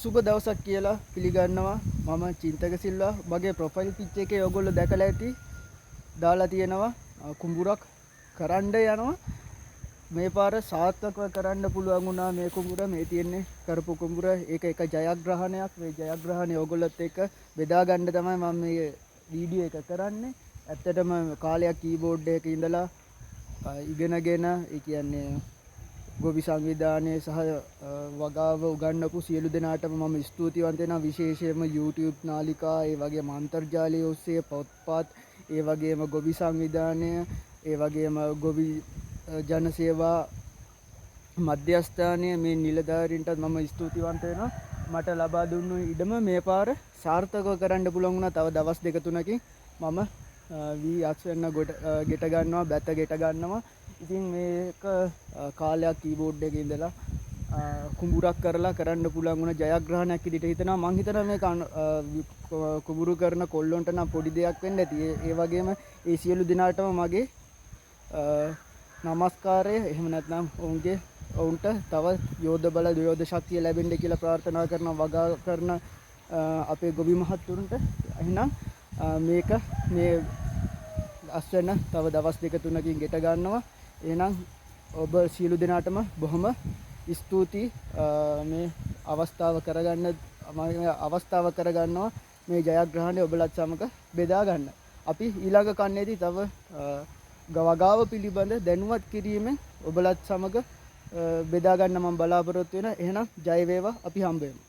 සුබ දවසක් කියලා පිළිගන්නවා. මම චින්තක සිල්වා. මගේ ප්‍රොෆයිල් පිච් එකේ ඔයගොල්ලෝ දැකලා ඇති. දාලා තියෙනවා කුඹුරක් කරන්න යනවා. මේ පාර සාර්ථකව කරන්න පුළුවන් වුණා මේ කුඹුර. මේ තියෙන්නේ කරපු කුඹුර. ඒක එක ජයග්‍රහණයක්. මේ ජයග්‍රහණය ඔයගොල්ලොත් එක්ක බෙදා ගන්න තමයි මම මේ වීඩියෝ එක කරන්නේ. ඇත්තටම කාලයක් කීබෝඩ් එකක ඉඳලා ඉගෙනගෙන ඒ කියන්නේ ගොවි සංවිධානයේ සහ වගාව උගන්වපු සියලු දෙනාටම මම ස්තුතිවන්ත වෙනවා. විශේෂයෙන්ම YouTube නාලිකා, ඒ වගේම අන්තර්ජාලය ඔස්සේ පොත්පත්, ඒ වගේම ගොවි සංවිධානය, ඒ වගේම ගොවි ජන සේවා මධ්‍යස්ථානයේ මේ නිලධාරීන්ටත් මම ස්තුතිවන්ත වෙනවා. මට ලබා දුන්නු ඉඩම මේ පාර සාර්ථකව කරන්න පුළුවන් වුණා. තව දවස් දෙක තුනකින් මම වී අක්ෂරන ගෙට ගන්නවා, බැත ගෙට ගන්නවා. ඉතින් මේක කාලයක් කීබෝඩ් එකේ ඉඳලා කුඹුරක් කරලා කරන්න පුළුවන් වුණ ජයග්‍රහණයක් විදිහට හිතනවා. මං හිතනවා මේක කුඹුරු කරන කොල්ලොන්ට නම් පොඩි දෙයක් වෙන්න ඇති. ඒ වගේම ඒ සියලු දිනාටම මගේ නමස්කාරය. එහෙම නැත්නම් ඔවුන්ට තව යෝධ බල යෝධ ශක්තිය ලැබෙන්න කියලා ප්‍රාර්ථනා කරන වගා කරන අපේ ගොවි මහත්තුරුන්ට. එහෙනම් මේක මේ අස්වැන්න තව දවස් දෙක තුනකින් ගෙට ගන්නවා. එහෙනම් ඔබ සියලු දෙනාටම බොහොම ස්තුතියි. මේ අවස්ථාව කරගන්නවා මේ ජයග්‍රහණය ඔබලත් සමග බෙදා ගන්න. අපි ඊළඟ කන්නේදී තව වගාව පිළිබඳ දැනුවත් කිරීමෙන් ඔබලත් සමග බෙදා ගන්න මම බලාපොරොත්තු වෙනවා. එහෙනම් ජය වේවා. අපි හම්බ වෙමු.